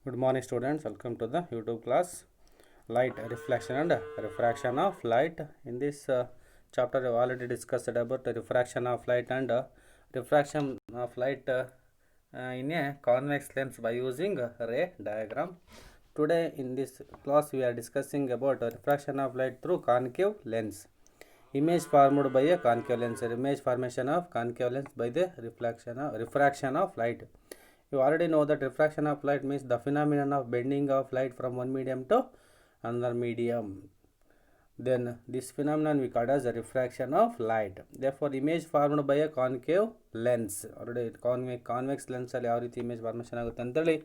Good morning, students. Welcome to the YouTube class. Light reflection and refraction of light. In this chapter, we have already discussed about the refraction of light and refraction of light in a convex lens by using ray diagram. Today, in this class, we are discussing about refraction of light through concave lens. Image formed by a concave lens. Image formation of concave lens by the refraction of light. You already know that refraction of light means the phenomenon of bending of light from one medium to another medium. Then this phenomenon we call as a refraction of light. Therefore, image formed by a concave lens. Already convex lens ಅಲ್ಲಿ ಯಾವ ರೀತಿ image formation ಆಗುತ್ತೆ ಅಂತೇಳಿ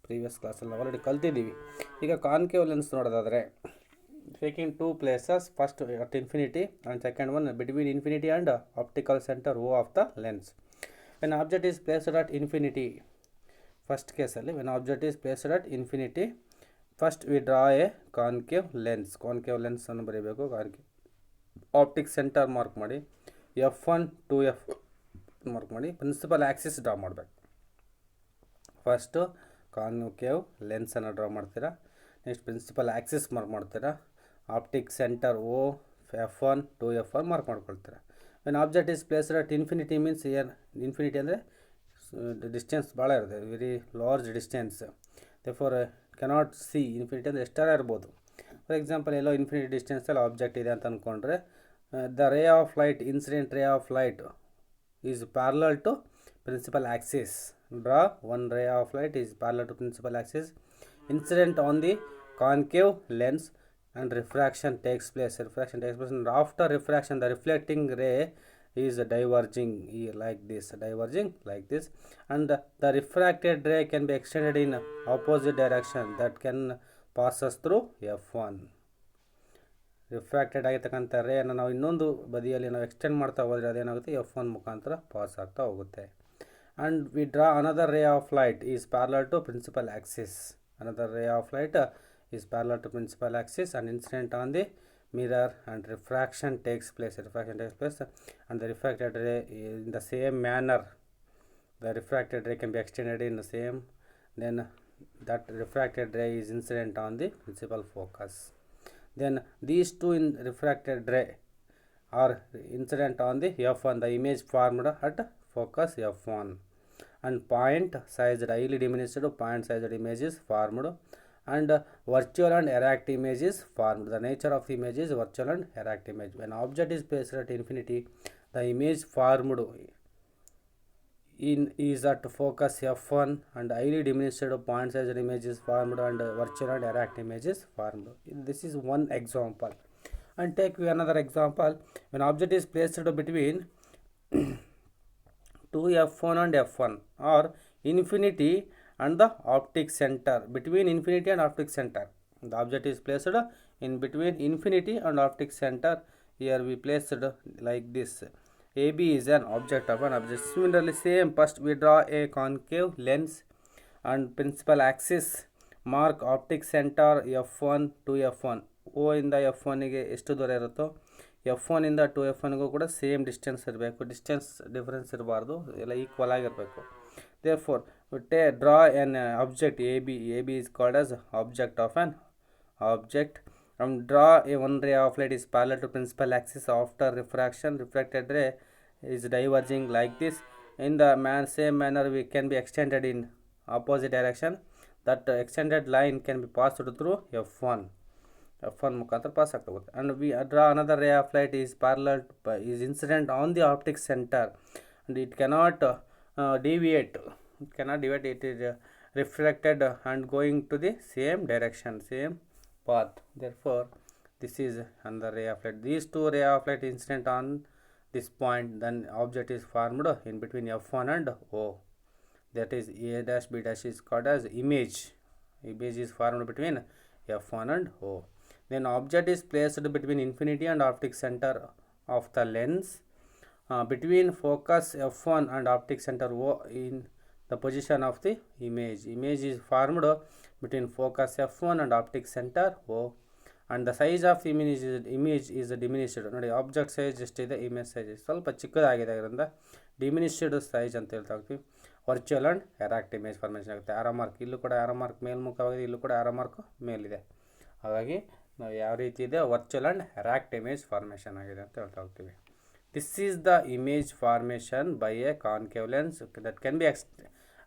previous ಕ್ಲಾಸಲ್ಲಿ already ಕಲ್ತಿದ್ದೀವಿ. ಈಗ concave lens ನೋಡೋದಾದರೆ taking two places, first at infinity and second one between infinity and optical center O of the lens. When object is placed at infinity, first case ಅಲ್ಲಿ when object is placed at infinity, first we draw a concave lens ಅನ್ನು ಬರೀಬೇಕು. Optic centre mark ಮಾಡಿ, F1 2F mark ಮಾಡಿ, principal axis draw ಮಾಡಬೇಕು. First concave ಲೆನ್ಸನ್ನು draw ಮಾಡ್ತೀರಾ, next principal axis mark ಮಾಡ್ತೀರಾ, optic centre O F1 2F1 mark ಮಾಡ್ಕೊಳ್ತೀರಾ. When object is placed at infinity means ಏನು ಇನ್ಫಿನಿಟಿ ಅಂದರೆ ಡಿಸ್ಟೆನ್ಸ್ ಭಾಳ ಇರುತ್ತೆ, very large distance. Therefore cannot see infinity ಅಂದರೆ ಎಷ್ಟಾರ ಇರ್ಬೋದು. ಫಾರ್ ಎಕ್ಸಾಂಪಲ್ ಎಲ್ಲೋ ಇನ್ಫಿನಿಟಿ ಡಿಸ್ಟೆನ್ಸಲ್ಲಿ ಆಬ್ಜೆಕ್ಟ್ ಇದೆ ಅಂತ ಅಂದ್ಕೊಂಡ್ರೆ the ray of light, incident ray of light is parallel to principal axis. Draw one ray of light is parallel to principal axis, incident on the concave lens and refraction takes place. And after refraction the reflecting ray is diverging like this, and the refracted ray can be extended in opposite direction that can passes through F1. Refracted ಆಗಿರ್ತಕ್ಕಂಥ ರೇಯನ್ನು ನಾವು ಇನ್ನೊಂದು ಬದಿಯಲ್ಲಿ ನಾವು extend ಮಾಡ್ತಾ ಹೋದರೆ ಅದೇನಾಗುತ್ತೆ, F1 ಮುಖಾಂತರ pass ಆಗ್ತಾ ಹೋಗುತ್ತೆ. And we draw another ray of light is parallel to principal axis. Another ray of light is parallel to principal axis and incident on the mirror, and refraction takes place, and the refracted ray in the same manner, the refracted ray can be extended in the same, then that refracted ray is incident on the principal focus. Then these two in refracted ray are incident on the F1, the image formed at focus F1, and point sized highly diminished point sized image is formed, and virtual and erect image is formed. The nature of the image is virtual and erect image. When object is placed at infinity, the image formed is at focus F1, and highly diminished point sized image is formed, and virtual and erect image is formed. This is one example. And take another example. When object is placed between 2F1 and F1 or infinity and the optic center, between infinity and optic center, the object is placed in between infinity and optic center. Here we placed like this. AB is an object of an object. Similarly, same, first we draw a concave lens and principal axis, mark optic center F1 to F1. O ಇಂದ F1 ಗೆ ಎಷ್ಟು ದೂರ ಇರುತ್ತೋ F1 ಇಂದ 2F1 ಗೂ ಕೂಡ same distance ಇರಬೇಕು, distance difference ಇರಬಾರ್ದು, ಎಲ್ಲ ಈಕ್ವಲ್ ಆಗಿರಬೇಕು. Therefore, we draw an object AB. AB is called as object of an object, and draw a one ray of light is parallel to principal axis. After refraction, refracted ray is diverging like this. In the same manner, we can be extended in opposite direction. That extended line can be passed through F1. F1 ಮುಖಾಂತರ pass ಆಗ್ತಾ ಹೋಗುತ್ತೆ. And we draw another ray of light is parallel is incident on the optic center, and it cannot deviate. It is reflected and going to the same direction, same path. Therefore, this is another ray of light. These two ray of light incident on this point, then object is formed in between F1 and O. That is A dash B dash is called as image. Image is formed between F1 and O. Then object is placed between infinity and optic center of the lens, between focus F1 and optic center O in the position of the image. Image is formed between focus F1 and optic center O, and the size of image is diminished. ನೋಡಿ object size ಎಷ್ಟಿದೆ, image size ಸ್ವಲ್ಪ ಚಿಕ್ಕದಾಗಿದೆ, ಅದರಿಂದ diminished size ಅಂತ ಹೇಳ್ತಾ ಹೋಗ್ತೀವಿ. Virtual and erect image formation ಆಗುತ್ತೆ. Arrow mark ಇಲ್ಲೂ ಕೂಡ ಆರೋ ಮಾರ್ಕ್ ಮೇಲ್ಮುಖವಾಗಿದೆ, ಇಲ್ಲೂ ಕೂಡ ಆರೋ ಮಾರ್ಕ್ ಮೇಲಿದೆ. ಹಾಗಾಗಿ ನಾವು ಯಾವ ರೀತಿ ಇದೆ virtual and erect image formation ಆಗಿದೆ ಅಂತ ಹೇಳ್ತಾ ಹೋಗ್ತೀವಿ. This is the image formation by A concave lens that can be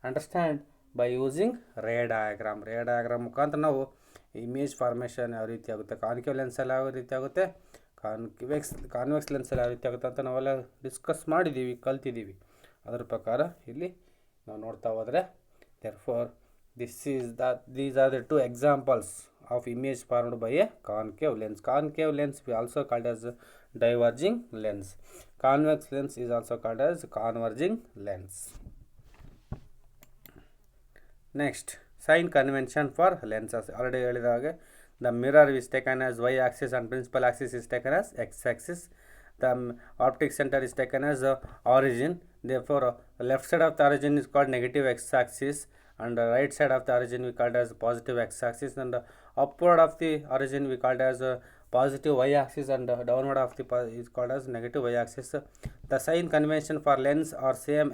understand by using ray diagram. Ray diagram ಮುಖಾಂತರ ನಾವು ಇಮೇಜ್ ಫಾರ್ಮೇಷನ್ ಯಾವ ರೀತಿ ಆಗುತ್ತೆ, ಕಾನ್ಕೇವ್ ಲೆನ್ಸಲ್ಲಿ ಯಾವ ರೀತಿ ಆಗುತ್ತೆ, ಕಾನ್ವೆಕ್ಸ್ ಲೆನ್ಸಲ್ಲಿ ಯಾವ ರೀತಿ ಆಗುತ್ತೆ ಅಂತ ನಾವೆಲ್ಲ ಡಿಸ್ಕಸ್ ಮಾಡಿದ್ದೀವಿ, ಕಲ್ತಿದ್ದೀವಿ. ಅದರ ಪ್ರಕಾರ ಇಲ್ಲಿ ನಾವು ನೋಡ್ತಾ ಹೋದರೆ therefore these are the two examples of image formed by a concave lens. Concave lens we also called as diverging lens. Convex lens is also called as converging lens. Next, sign convention for lenses. Already ಹೇಳಿದ ಹಾಗೆ the mirror is taken as y axis and principal axis is taken as x axis. The optic center is taken as origin. Therefore, left side of the origin is called negative x axis, and right side of the origin we called as positive x axis, and upward of the origin we called as positive y axis, and downward of the is called as negative y axis. The sign convention for lens are same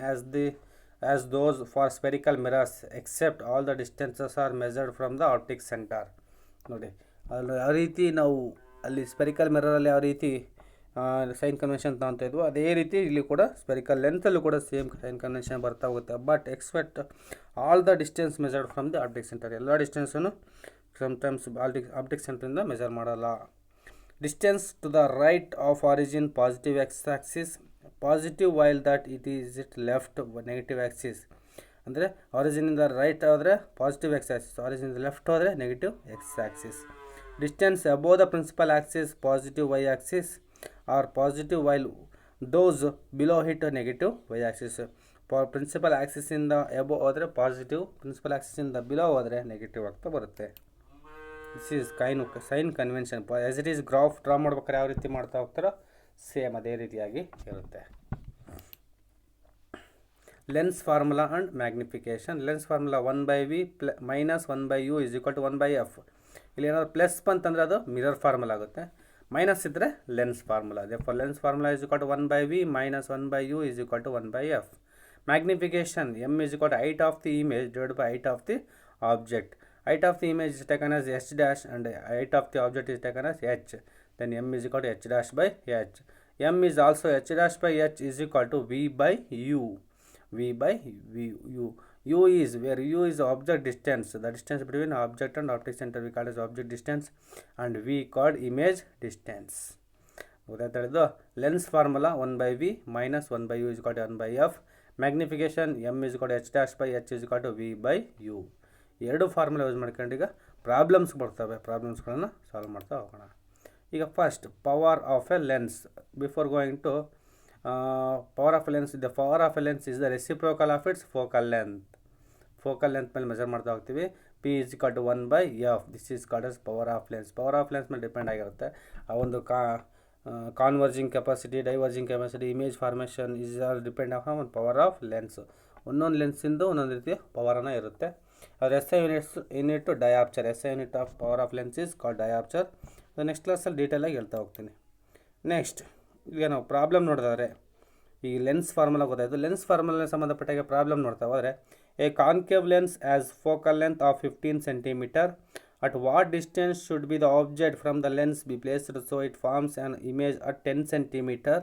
as those for spherical mirrors, except all the distances are measured from the optic center. ನೋಡಿ ಅಲ್ಲಿ ಯಾವ ರೀತಿ ನಾವು ಅಲ್ಲಿ spherical ಮಿರರಲ್ಲಿ ಯಾವ ರೀತಿ sign convention ತಗೊತಾ ಇದ್ವು, ಅದೇ ರೀತಿ ಇಲ್ಲಿ ಕೂಡ ಸ್ಪೆರಿಕಲ್ ಲೆಂತಲ್ಲೂ ಕೂಡ ಸೇಮ್ ಸೈನ್ ಕನ್ವೆನ್ಷನ್ ಬರ್ತಾ ಹೋಗುತ್ತೆ. But expect all the distance measured from the optic centre. ಎಲ್ಲ ಡಿಸ್ಟೆನ್ಸನ್ನು ಸಮ್ಟೈಮ್ಸ್ ಆಪ್ಟಿಕ್ ಸೆಂಟ್ರಿಂದ ಮೆಜರ್ ಮಾಡಲ್ಲ. Distance to the right of origin positive x axis, positive while that it left negative axis. ಅಂದರೆ ಆರಿಜಿನಿಂದ right ಆದರೆ positive x axis, ಆರಿಜಿನಿಂದ left ಹೋದರೆ negative x axis. Distance above the principal axis positive y axis are positive while those below hit negative y axis. Principal ಆಕ್ಸಿಸಿಂದ above ಹೋದರೆ positive, principal ಆಕ್ಸಿಸಿಂದ below ಹೋದರೆ negative ಆಗ್ತಾ ಬರುತ್ತೆ. This is sign convention. As it is graph draw ಮಾಡ್ಬೇಕಾದ್ರೆ ಯಾವ ರೀತಿ ಮಾಡ್ತಾ ಹೋಗ್ತಾರೋ ಸೇಮ್ ಅದೇ ರೀತಿಯಾಗಿ ಇರುತ್ತೆ. Lens formula and magnification. Lens formula 1/v minus 1/u is equal to 1/f. ಇಲ್ಲಿ ಏನಾದ್ರು ಪ್ಲಸ್ ಬಂತಂದರೆ ಅದು ಮಿರರ್ ಫಾರ್ಮುಲಾ ಆಗುತ್ತೆ, ಮೈನಸ್ ಇದ್ದರೆ lens formula. Therefore lens formula is equal to 1/v minus 1/u is equal to 1/f. Magnification m is equal to height of the image divided by height of the object. Height of the image is taken as h dash and height of the object is taken as h. Then m is equal to h dash by h. M is also h dash by h is equal to v by u. V by u. U is where u is object distance. The distance between object and optic center we call as object distance, and v called image distance. ಗೊತ್ತಾಯ್ತು. Lens formula 1/v minus 1/u is equal to 1/f. Magnification m is equal to h dash by h is equal to v by u. ಎರಡು formula use ಮಾಡ್ಕೊಂಡು ಈಗ problems ಬರ್ತವೆ, ಪ್ರಾಬ್ಲಮ್ಸ್ಗಳನ್ನು solve ಮಾಡ್ತಾ ಹೋಗೋಣ. ಈಗ first power of a lens. Before going to power of a lens, the power of a lens is the reciprocal of its focal length. Focal length ಮೇಲೆ measure ಮಾಡ್ತಾ ಹೋಗ್ತೀವಿ. p is equal to 1/f. This is called as power of lens. Power of lens ಮೇಲೆ depend ಆಗಿರುತ್ತೆ. ಆ ಒಂದು converging capacity, diverging capacity, image formation is all depend on power of lens. ಒಂದೊಂದು ಲೆನ್ಸಿಂದು ಒಂದೊಂದು ರೀತಿಯ ಪವರನ್ನು ಇರುತ್ತೆ. ಅದು SI unit dioptre. SI unit of power of lens is called dioptre. Next ಕ್ಲಾಸಲ್ಲಿ ಡೀಟೇಲಾಗಿ ಹೇಳ್ತಾ ಹೋಗ್ತೀನಿ. ನೆಕ್ಸ್ಟ್ ಈಗ ನಾವು ಪ್ರಾಬ್ಲಮ್ ನೋಡಿದ್ರೆ ಈ ಲೆನ್ಸ್ ಫಾರ್ಮುಲಾ ಗೊತ್ತಾಯಿತು. ಲೆನ್ಸ್ ಫಾರ್ಮುಲಾ ಸಂಬಂಧಪಟ್ಟಾಗ ಪ್ರಾಬ್ಲಮ್ ನೋಡ್ತಾ ಹೋದರೆ, A concave lens as focal length of 15 centimetre. At what distance should be the object from the lens be placed so it forms an image at 10 centimeter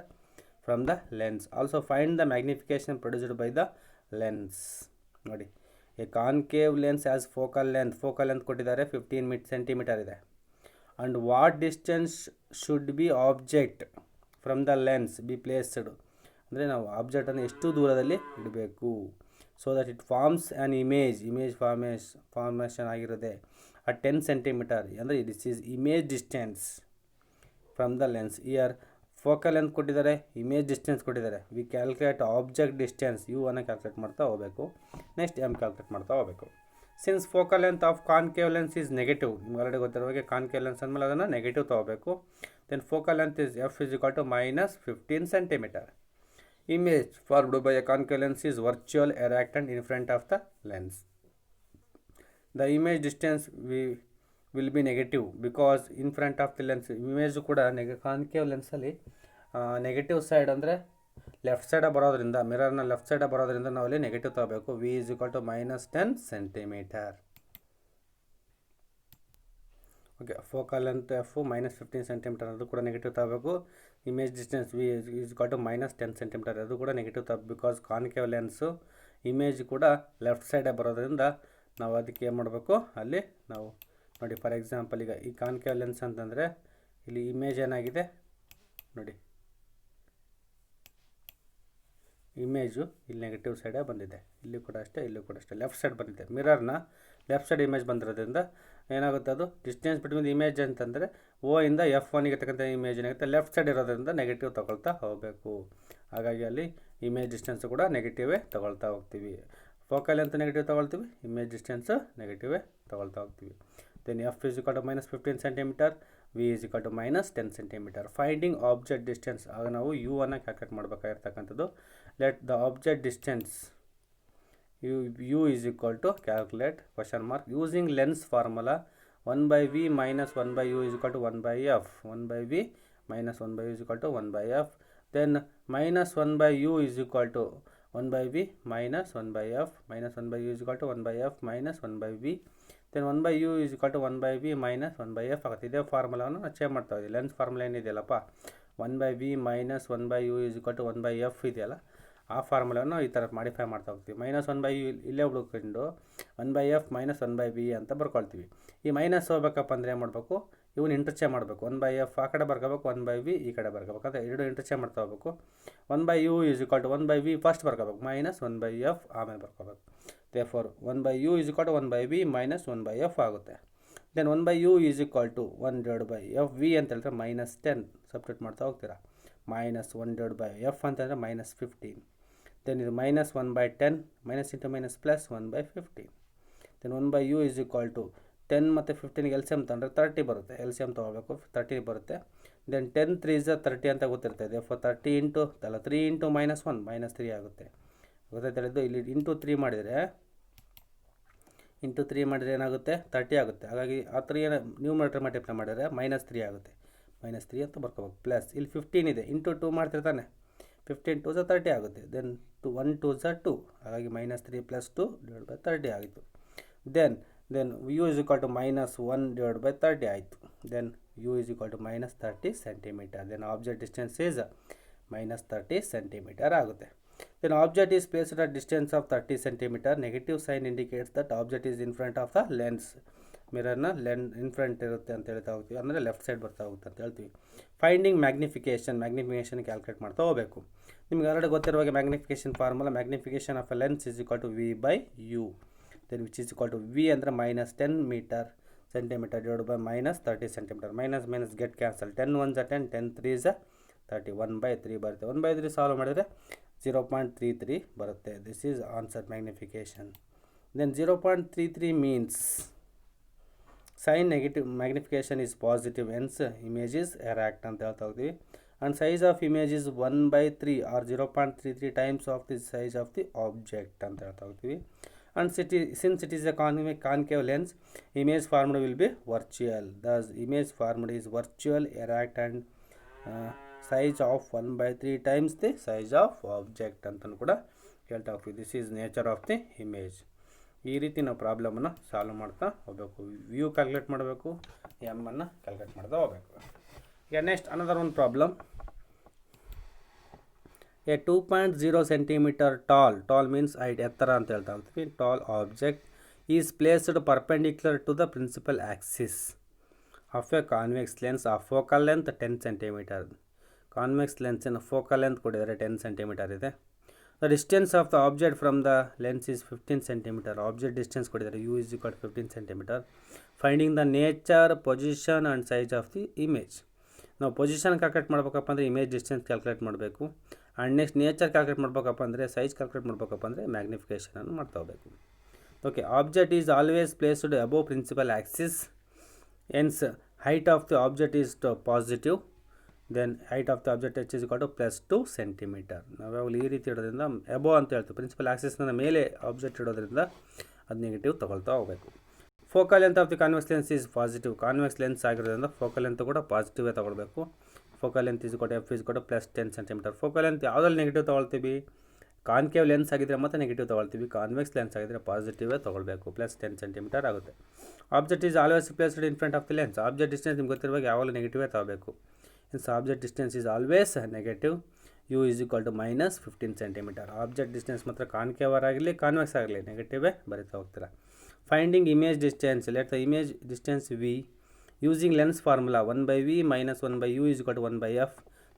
from the lens? Also find the magnification produced by the lens. ನೋಡಿ, a concave lens as focal length ಕೊಟ್ಟಿದ್ದಾರೆ 15 centimetre ಇದೆ. And what distance should be object from the lens be placed. ಅಂದರೆ ನಾವು ಆಬ್ಜೆಕ್ಟನ್ನು ಎಷ್ಟು ದೂರದಲ್ಲಿ ಇಡಬೇಕು so that it forms an image formation ಆಗಿರುತ್ತೆ at 10 centimeter. ಅಂದರೆ this is image distance from the lens. Here focal length ಕೊಟ್ಟಿದ್ದಾರೆ, ಇಮೇಜ್ ಡಿಸ್ಟೆನ್ಸ್ ಕೊಟ್ಟಿದ್ದಾರೆ. We calculate object distance, u ಅನ್ನು ಕ್ಯಾಲ್ಕುಲೇಟ್ ಮಾಡ್ತಾ ಹೋಗಬೇಕು. ನೆಕ್ಸ್ಟ್ ಎಮ್ ಕ್ಯಾಲ್ಕುಲೇಟ್ ಮಾಡ್ತಾ ಹೋಗಬೇಕು. Since focal length of concave lens is negative, ನಿಮ್ಗೆ already ಗೊತ್ತಿರೋ ಹಾಗೆ ಕಾನ್ಕೇವ್ ಲೆನ್ಸ್ ಅಂದಮೇಲೆ ಅದನ್ನು ನೆಗೆಟಿವ್ ತೊಗೋಬೇಕು. Then focal length is f is equal to minus 15 centimetre. Image formed by a concave lens is virtual, erect and in front of the lens. The image distance will be negative because in front of the lens. Image ಕೂಡ concave lens ಅಲ್ಲಿ negative side ಅಂದರೆ left side ಬರೋದ್ರಿಂದ ಮಿರರ್ನ left side ಬರೋದ್ರಿಂದ ನಾವು ಅಲ್ಲಿ negative ತಗೋಬೇಕು. V is equal to -10 centimetre. Okay, focal length f -15 centimetre, ಅದು ಕೂಡ ನೆಗೆಟಿವ್ ತಗೋಬೇಕು. Image distance v is equal to -10 centimetre, ಅದು ಕೂಡ ನೆಗೆಟಿವ್ ತಗೋಬೇಕು. ಬಿಕಾಸ್ ಕಾನ್ಕೇವ್ ಲೆನ್ಸು ಇಮೇಜ್ ಕೂಡ ಲೆಫ್ಟ್ ಸೈಡೇ ಬರೋದ್ರಿಂದ ನಾವು ಅದಕ್ಕೆ ಏನು ಮಾಡಬೇಕು, ಅಲ್ಲಿ ನಾವು ನೋಡಿ ಫಾರ್ ಎಕ್ಸಾಂಪಲ್ ಈಗ ಈ ಕಾನ್ಕೇವ್ ಲೆನ್ಸ್ ಅಂತಂದರೆ ಇಲ್ಲಿ ಇಮೇಜ್ ಏನಾಗಿದೆ ನೋಡಿ, ಇಮೇಜು ಇಲ್ಲಿ ನೆಗೆಟಿವ್ ಸೈಡೇ ಬಂದಿದೆ. ಇಲ್ಲಿ ಕೂಡ ಅಷ್ಟೇ, ಇಲ್ಲೂ ಕೂಡ ಅಷ್ಟೇ ಲೆಫ್ಟ್ ಸೈಡ್ ಬಂದಿದೆ. ಮಿರರ್ನ ಲೆಫ್ಟ್ ಸೈಡ್ ಇಮೇಜ್ ಬಂದಿರೋದ್ರಿಂದ ಏನಾಗುತ್ತೆ, ಅದು ಡಿಸ್ಟೆನ್ಸ್ ಬಿಟ್ವೀನ್ ಇಮೇಜ್ ಅಂತಂದರೆ ಓ ಇಂದ F1ಗೆ ಇರ್ತಕ್ಕಂಥ ಇಮೇಜ್ ಏನಾಗುತ್ತೆ ಲೆಫ್ಟ್ ಸೈಡ್ ಇರೋದ್ರಿಂದ ನೆಗೆಟಿವ್ ತೊಗೊಳ್ತಾ ಹೋಗಬೇಕು. ಹಾಗಾಗಿ ಅಲ್ಲಿ ಇಮೇಜ್ ಡಿಸ್ಟೆನ್ಸು ಕೂಡ ನೆಗೆಟಿವೇ ತೊಗೊಳ್ತಾ ಹೋಗ್ತೀವಿ. ಫೋಕಲ್ ಲೆಂತ್ ನೆಗೆಟಿವ್ ತೊಗೊಳ್ತೀವಿ, ಇಮೇಜ್ ಡಿಸ್ಟೆನ್ಸು ನೆಗೆಟಿವೇ ತೊಗೊಳ್ತಾ ಹೋಗ್ತೀವಿ. Then f is equal to -15 centimetre, v is equal to -10 centimetre. Finding object distance, ಆಗ ನಾವು ಯು ಅನ್ನು ಕ್ಯಾಲ್ಕುಲೇಟ್ ಮಾಡಬೇಕಾಗಿರ್ತಕ್ಕಂಥದ್ದು. Let the object distance u is equal to calculate question mark using lens formula 1/v minus 1/u is equal to 1/f. 1/v minus 1/u is equal to 1/f. Then minus 1/u is equal to 1/v minus 1/f. Minus 1/u is equal to 1/f minus 1/v. Then 1/u is equal to 1/v minus 1/f ಆಗುತ್ತೆ. ಇದೇ ಫಾರ್ಮುಲಾವನ್ನು ನಾವು change ಮಾಡ್ತಾ ಇದ್ದೀವಿ. Lens formula ಏನಿದೆಯಲ್ಲಪ್ಪ 1/v minus 1/u is equal to 1/f ಇದೆಯಲ್ಲ, ಆ ಫಾರ್ಮುಲಾವನ್ನು ಈ ಥರ ಮಾಡಿಫೈ ಮಾಡ್ತಾ ಹೋಗ್ತೀವಿ. -1/u ಇಲ್ಲೇ ಹುಡುಕೊಂಡು 1/f minus 1/v ಅಂತ ಬರ್ಕೊಳ್ತೀವಿ. ಈ ಮೈನಸ್ ಹೋಗ್ಬೇಕಪ್ಪ ಅಂದರೆ ಏನು ಮಾಡಬೇಕು, ಇವನು ಇಂಟರ್ಚೇಂಜ್ ಮಾಡಬೇಕು. 1/f ಆ ಕಡೆ ಬರ್ಕೋಬೇಕು, 1/v ಈ ಕಡೆ ಬರ್ಕೋಬೇಕು. ಅಂದರೆ ಎರಡು ಇಂಟರ್ಚೇಂಜ್ ಮಾಡ್ತಾ ಹೋಗಬೇಕು. 1/u is equal to 1/v first ಬರ್ಕೋಬೇಕು, ಮೈನಸ್ 1/f ಆಮೇಲೆ ಬರ್ಕೋಬೇಕು. Therefore 1/u is equal to 1/v minus 1/f ಆಗುತ್ತೆ. Then 1/u is equal to 1/f. v ಅಂತ ಹೇಳಿದ್ರೆ -10 ಸಬ್ಸ್ಟಿಟ್ಯೂಟ್ ಮಾಡ್ತಾ ಹೋಗ್ತೀರಾ. -1/f ಅಂತಂದರೆ -15. ದೆನ್ ಇದು -1/10, minus into minus plus 1/15. Then 1/u is equal to 10 ಮತ್ತು 15ಗೆ LCM ತಂದರೆ 30 ಬರುತ್ತೆ. LCM ತೊಗೊಳ್ಬೇಕು, 30 ಬರುತ್ತೆ. ದೆನ್ 10 3 is 30 ಅಂತ ಗೊತ್ತಿರ್ತದೆ. 30 ಇಂಟು ಅಲ್ಲ 3 ಇಂಟು -1 -3 ಆಗುತ್ತೆ. ಗೊತ್ತಾಯ್ತು. ಇಲ್ಲಿ ಇಂಟು 3 ಮಾಡಿದರೆ ಏನಾಗುತ್ತೆ, 30 ಆಗುತ್ತೆ. ಹಾಗಾಗಿ ಆ 3 ನ್ಯೂಮರೇಟರ್ ಮಲ್ಟಿಪ್ಲೈ ಮಾಡಿದರೆ -3 ಆಗುತ್ತೆ. -3 ಅಂತ ಬರ್ಕೋಬೇಕು. ಪ್ಲಸ್ ಇಲ್ಲಿ 15 ಇದೆ, ಇಂಟು 2 ಮಾಡ್ತಿರ್ತಾನೆ, 15 2 30 ಆಗುತ್ತೆ. ದೆನ್ 1 2 2, ಹಾಗಾಗಿ -3 + 2 / 30 ಆಯಿತು. Then u is equal to -1 / 30 ಆಯಿತು. Then u is equal to -30 centimetre. Then object distance is -30 centimetre ಆಗುತ್ತೆ. Then object is placed at distance of 30 centimeter. Negative sign indicates that object is in front of the lens. ಮಿರರ್ನ in front ಇರುತ್ತೆ ಅಂತ ಹೇಳ್ತಾ ಹೋಗ್ತೀವಿ, ಅಂದರೆ left side ಬರ್ತಾ ಹೋಗುತ್ತೆ ಅಂತ ಹೇಳ್ತೀವಿ. ಫೈಂಡಿಂಗ್ ಮ್ಯಾಗ್ನಿಫಿಕೇಷನ್ ಕ್ಯಾಲ್ಕುಲೇಟ್ ಮಾಡ್ತಾ ಹೋಗಬೇಕು. ನಿಮ್ಗೆ ಆಲ್ರೆಡಿ ಗೊತ್ತಿರುವಾಗ magnification formula, magnification of a lens is equal to v/u. Then which is equal to v ಅಂದರೆ -10 centimetre / -30 centimetre. Minus get cancel. 10 1 10, 10 3 30, 1/3 ಬರುತ್ತೆ. 1/3 ಸಾಲ್ವ್ ಮಾಡಿದರೆ 0.33 ಬರುತ್ತೆ. This is answer magnification. Then 0.33 means sign negative, magnification is positive, hence image is erect ಅಂತ ಹೇಳ್ತಾ ಹೋಗ್ತೀವಿ. And size of image is 1/3 or 0.33 times of the size of the object ಅಂತ ಹೇಳ್ತಾ ಹೋಗ್ತೀವಿ. And since it is a concave lens, image formed will be virtual. Thus image formed is virtual, erect and size of 1/3 times the size of object ಅಂತಲೂ ಕೂಡ ಹೇಳ್ತಾ ಹೋಗ್ತೀವಿ. This is nature of the image. ಈ ರೀತಿ ನಾವು ಪ್ರಾಬ್ಲಮನ್ನು solve ಮಾಡ್ತಾ ಹೋಗಬೇಕು. View calculate ಮಾಡಬೇಕು, ಎಮ್ಮನ್ನು ಕ್ಯಾಲ್ಕುಲೇಟ್ ಮಾಡ್ತಾ ಹೋಗಬೇಕು. ಈಗ ನೆಕ್ಸ್ಟ್ ಅನದರ್ ಒಂದು problem. A 2.0 centimetre tall means height, ಎತ್ತರ ಅಂತ ಹೇಳ್ತಾ ಹೋಗ್ತೀವಿ. Tall object is placed perpendicular to the principal axis of a convex lens of focal length 10 centimetre. Convex ಲೆನ್ಸಿನ ಫೋಕಲ್ ಲೆಂತ್ ಕೊಟ್ಟಿದ್ದಾರೆ 10 ಸೆಂಟಿಮೀಟರ್ ಇದೆ. The distance of the object from the lens is 15 centimetre. Object distance ಕೊಟ್ಟಿದ್ದಾರೆ, u is equal to 15 centimetre. Finding the nature, position and size of the image. ನಾವು position calculate ಮಾಡ್ಬೇಕಪ್ಪ ಅಂದರೆ image distance calculate ಮಾಡಬೇಕು. And next nature calculate ಮಾಡ್ಬೇಕಪ್ಪ ಅಂದರೆ, size calculate ಮಾಡ್ಬೇಕಪ್ಪ ಅಂದರೆ ಮ್ಯಾಗ್ನಿಫಿಕೇಷನನ್ನು ಮಾಡ್ತಾ ಹೋಗಬೇಕು. Okay, object is always placed above principal axis, hence height of the object is positive. Then height of the object h is equal to +2 centimeter. ನಾವು ಯಾವಾಗಲೂ ಈ ರೀತಿ ಇಡೋದ್ರಿಂದ ಎಬೋ ಅಂತ ಹೇಳ್ತೀವಿ. ಪ್ರಿನ್ಸಿಪಲ್ ಆಕ್ಸಿಸ್ನ ಮೇಲೆ ಆಬ್ಜೆಕ್ಟ್ ಇಡೋದ್ರಿಂದ ಅದು ನೆಗೆಟಿವ್ ತಗೊಳ್ತಾ ಹೋಗಬೇಕು. Focal length of the convex lens is positive. Convex lens ಆಗಿರೋದ್ರಿಂದ ಫೋಕಲ್ ಲೆಂತ್ ಕೂಡ ಪಾಸಿಟಿವೇ ತಗೊಳ್ಬೇಕು. ಫೋಕಲ್ ಲೆಂತ್ ಇಸ್ ಕೊಟ್ಟು ಎಫ್ ಇಸ್ ಕೊಟ್ಟು ಪ್ಲಸ್ 10 ಸೆಂಟಿಮೀಟರ್. ಫೋಕಲ್ ಲೆಂತ್ ಯಾವುದ್ರಲ್ಲಿ ನೆಗೆಟಿವ್ ತೊಗೊಳ್ತೀವಿ, ಕಾನ್ಕೇವ್ ಲೆನ್ಸ್ ಆಗಿದ್ದರೆ ಮತ್ತೆ ನೆಗೆಟಿವ್ ತೊಗೊಳ್ತೀವಿ, ಕಾನ್ವೆಕ್ಸ್ ಲೆನ್ಸ್ ಆಗಿದ್ದರೆ ಪಾಸಿಟಿವೇ ತೊಗೊಳ್ಬೇಕು. ಪ್ಲಸ್ 10 ಸೆಂಟಿಮೀಟರ್ ಆಗುತ್ತೆ. Object is always placed in front of the lens. Object distance ನಿಮ್ಗೆ ಗೊತ್ತಿರುವಾಗ ಯಾವಾಗಲೂ ನೆಗೆಟಿವೇ ತೊಗೋಬೇಕು. ಇನ್ಸ್ object distance is always negative. U is equal to minus 15 centimetre. Object distance ಮಾತ್ರ ಕಾನ್ಕೇವರ್ ಆಗಲಿ ಕಾನ್ವೆಕ್ಸ್ ಆಗಲಿ ನೆಗೆಟಿವೇ ಬರೀತಾ ಹೋಗ್ತೀರಾ. Finding image distance, let the image distance v using lens formula 1/v minus 1/u is equal to 1/f.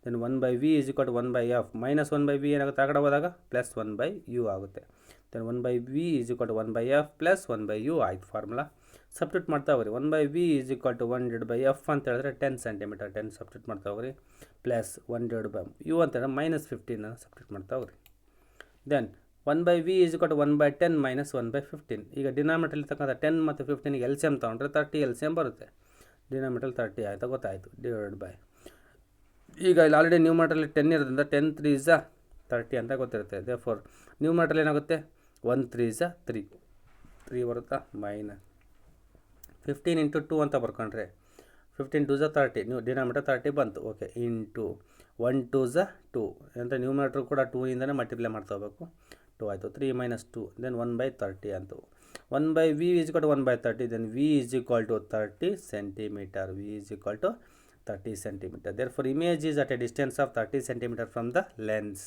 Then 1/v is equal to 1/f. Minus 1/v ಏನಾಗುತ್ತೆ, ಆ ಕಡೆ ಹೋದಾಗ ಪ್ಲಸ್ 1/u ಆಗುತ್ತೆ. Then 1/v is equal to 1/f plus 1/u ಆಯ್ತು formula. Substitute ಮಾಡ್ತಾ ಹೋಗ್ರಿ. 1/v is equal to 1/f ಅಂತ ಹೇಳಿದ್ರೆ 10 ಸೆಂಟಿಮೀಟರ್. 10 ಸಬ್ಸ್ಟಿಟ್ಯೂಟ್ ಮಾಡ್ತಾ ಹೋಗ್ರಿ. ಪ್ಲಸ್ 1/u ಅಂತ ಹೇಳಿದ್ರೆ ಮೈನಸ್ 15 ಸಬ್ಸ್ಟಿಟ್ಯೂಟ್ ಮಾಡ್ತಾ ಹೋಗ್ರಿ. Then 1/v is equal to 1/10 minus 1/15. ಈಗ ಡಿನಾಮಿನೇಟರ್ ಇರ್ತಕ್ಕಂಥ 10 ಮತ್ತು 15 ಎಲ್ ಸಿ ಎಮ್ ತೊಗೊಂಡ್ರೆ 30 ಎಲ್ ಸಿ ಎಮ್ ಬರುತ್ತೆ. ಡಿನಾಮಿನೇಟರ್ 30 ಆಯಿತಾ, ಗೊತ್ತಾಯಿತು. ಡಿವೈಡ್ ಬೈ, ಈಗ ಇಲ್ಲಿ ಆಲ್ರೆಡಿ ನ್ಯೂಮರೇಟರಲ್ಲಿ 10 ಇರೋದ್ರಿಂದ 10 3 is 30 ಅಂತ ಗೊತ್ತಿರುತ್ತೆ. ದೇರ್ಫೋರ್ ನ್ಯೂಮರೇಟರಲ್ಲಿ ಏನಾಗುತ್ತೆ, 1 3 is 3 ಬರುತ್ತಾ, ಮೈನಸ್ 15 ಇಂಟು 2 ಅಂತ ಬರ್ಕೊಂಡ್ರೆ 15 2 is 30. ನೀವು ಡಿನಾಮಿನೇಟರ್ 30 ಬಂತು. ಓಕೆ, ಇಂಟು 1 2 is 2 ಅಂತ ನ್ಯೂಮರೇಟರ್ ಕೂಡ 2 ಇಂದನೇ ಮಲ್ಟಿಪ್ಲೈ ಮಾಡ್ತಾ ಹೋಗಬೇಕು. 2 ಆಯಿತು. 3 minus 2 ದೆನ್ 1/30 ಅಂತು. 1/v is equal to 1/30. Then v is equal to 30 centimetre. v is equal to 30 centimeter. Therefore, image is at a distance of 30 centimeter from the lens.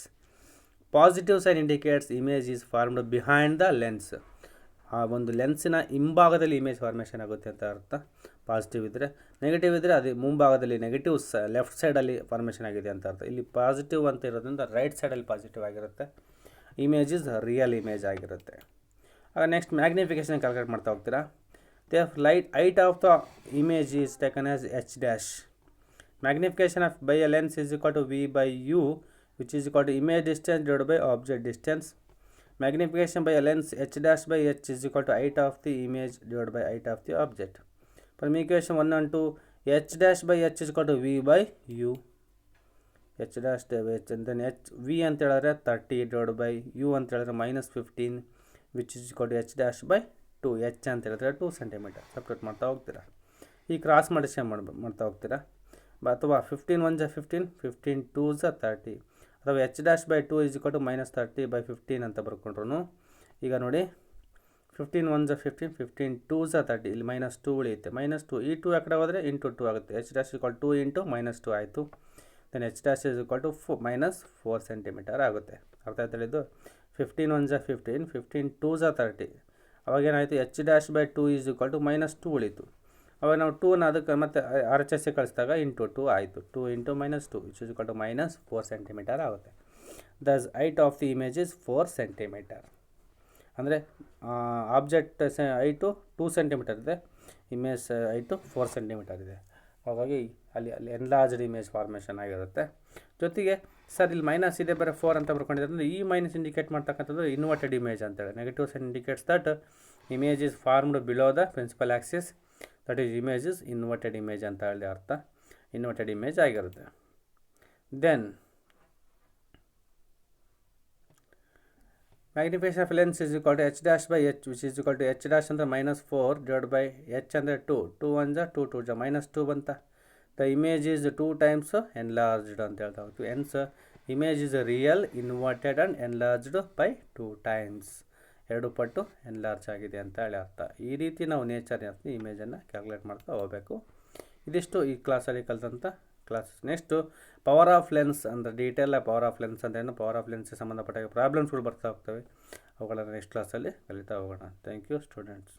Positive sign indicates image is formed behind the lens. ಆ ಒಂದು ಲೆನ್ಸಿನ ಹಿಂಭಾಗದಲ್ಲಿ image formation ಆಗುತ್ತೆ ಅಂತ ಅರ್ಥ. Positive ಇದ್ದರೆ. Negative ಇದ್ದರೆ ಅದು ಮುಂಭಾಗದಲ್ಲಿ ನೆಗೆಟಿವ್ ಲೆಫ್ಟ್ ಸೈಡಲ್ಲಿ ಫಾರ್ಮೇಷನ್ ಆಗಿದೆ ಅಂತ ಅರ್ಥ. ಇಲ್ಲಿ ಪಾಸಿಟಿವ್ ಅಂತ ಇರೋದ್ರಿಂದ ರೈಟ್ ಸೈಡಲ್ಲಿ ಪಾಸಿಟಿವ್ ಆಗಿರುತ್ತೆ. ಇಮೇಜ್ ಇಸ್ ರಿಯಲ್ ಇಮೇಜ್ ಆಗಿರುತ್ತೆ. ಆಗ ನೆಕ್ಸ್ಟ್ ಮ್ಯಾಗ್ನಿಫಿಕೇಷನ್ ಕ್ಯಾಲ್ಕುಲೇಟ್ ಮಾಡ್ತಾ ಹೋಗ್ತೀರಾ. Light height of the image is taken as h dash. Magnification of by a lens is equal to v by u, which is equal to image distance divided by object distance. Magnification by a lens h dash by h is equal to height of the image divided by height of the object. From equation 1 and 2, h dash by h is equal to v by u. h dash by h and then h v ಅಂತ ಹೇಳಿದ್ರೆ 30 divided by u ಅಂತ ಹೇಳಿದ್ರೆ minus 15, which is equal to h dash by 2. h ಅಂತ ಹೇಳಿದ್ರೆ 2 centimetre. Separate ಮಾಡ್ತಾ ಹೋಗ್ತೀರಾ. ಈ cross ಮಾಡಿಸಿ ಮಾಡ್ತಾ ಹೋಗ್ತೀರಾ. ಅಥವಾ 15 1 is 15, 15 2 is 30. ಅಥವಾ h dash by 2 is equal to minus 30 by 15 ಅಂತ ಬರ್ಕೊಂಡ್ರು. ಈಗ ನೋಡಿ 15 1 is 15, 15 2 is 30. ಇಲ್ಲಿ ಮೈನಸ್ 2 ಉಳಿಯುತ್ತೆ. ಮೈನಸ್ 2 ಈ 2 ಆ ಕಡೆ ಹೋದರೆ ಇಂಟು 2 ಆಗುತ್ತೆ. h dash equal 2 into minus 2 ಆಯಿತು. Then h dash is equal to minus 4 centimetre ಆಗುತ್ತೆ. ಅರ್ಥ ಆಯ್ತು ಹೇಳಿದ್ದು. 15 1 is 15, 15 2 is 30. ಅವಾಗೇನಾಯಿತು, h dash by 2 is equal to minus 2 ಉಳಿತು. ಅವಾಗ ನಾವು 2ನ ಅದಕ್ಕೆ ಮತ್ತೆ ಆರ್ ಎಚ್ ಎಸ್ ಕಳಿಸಿದಾಗ ಇಂಟು 2 ಆಯಿತು. 2 into minus 2 is equal to minus 4 centimetre ಆಗುತ್ತೆ. Thus height of the image is 4 centimetre. ಅಂದರೆ ಆಬ್ಜೆಕ್ಟ್ ಹೈಟು 2 ಸೆಂಟಿಮೀಟರ್ ಇದೆ, ಇಮೇಜ್ ಹೈಟು 4 ಸೆಂಟಿಮೀಟರ್ ಇದೆ. ಹಾಗಾಗಿ ಅಲ್ಲಿ ಎನ್ಲಾರ್ಜ್ಡ್ ಇಮೇಜ್ ಫಾರ್ಮೇಷನ್ ಆಗಿರುತ್ತೆ. ಜೊತೆಗೆ ಸರ್ ಇಲ್ಲಿ ಮೈನಸ್ ಇದೆ ಬರೀ 4 ಅಂತ ಬರ್ಕೊಂಡಿದ್ದಾರೆ ಅಂದರೆ ಈ ಮೈನಸ್ ಇಂಡಿಕೇಟ್ ಮಾಡ್ತಕ್ಕಂಥದ್ದು ಇನ್ವರ್ಟೆಡ್ ಇಮೇಜ್ ಅಂತೇಳಿ. Negative sign indicates that image is formed below the principal axis. That is image is inverted image ಅಂತ ಹೇಳಿ ಅರ್ಥ. ಇನ್ವರ್ಟೆಡ್ ಇಮೇಜ್ ಆಗಿರುತ್ತೆ. Then magnification of lens is equal to h dash by h, which is equal to h dash ಅಂದರೆ minus 4 divide by h ಅಂದರೆ 2. 2 1 is 2 2 minus 2 ಬಂತ. The image is 2 times enlarged ಅಂತ ಹೇಳ್ತಾ ಹೋಗ್ತೀವಿ. Hence image is real inverted and enlarged by 2 times. 2 ಪಟ್ಟು enlarge ಆಗಿದೆ ಅಂತ ಹೇಳಿ ಅರ್ಥ. ಈ ರೀತಿ ನಾವು ನೇಚರ್ ಇಮೇಜನ್ನು ಕ್ಯಾಲ್ಕುಲೇಟ್ ಮಾಡ್ತಾ ಹೋಗಬೇಕು. ಇದಿಷ್ಟು ಈ ಕ್ಲಾಸಲ್ಲಿ ಕಲಿತಂಥ classes. Next power of lens ಅಂದರೆ ಡೀಟೇಲ್ ಪವರ್ ಆಫ್ ಲೆನ್ಸ್ ಅಂದ್ರೇನು, ಪವರ್ ಆಫ್ ಲೆನ್ಸ್ಗೆ ಸಂಬಂಧಪಟ್ಟ ಪ್ರಾಬ್ಲಮ್ಸ್ಗಳು ಬರ್ತಾ ಹೋಗ್ತವೆ. ಅವುಗಳನ್ನು ನೆಕ್ಸ್ಟ್ ಕ್ಲಾಸಲ್ಲಿ ಕಲಿತಾ ಹೋಗೋಣ. Thank you students.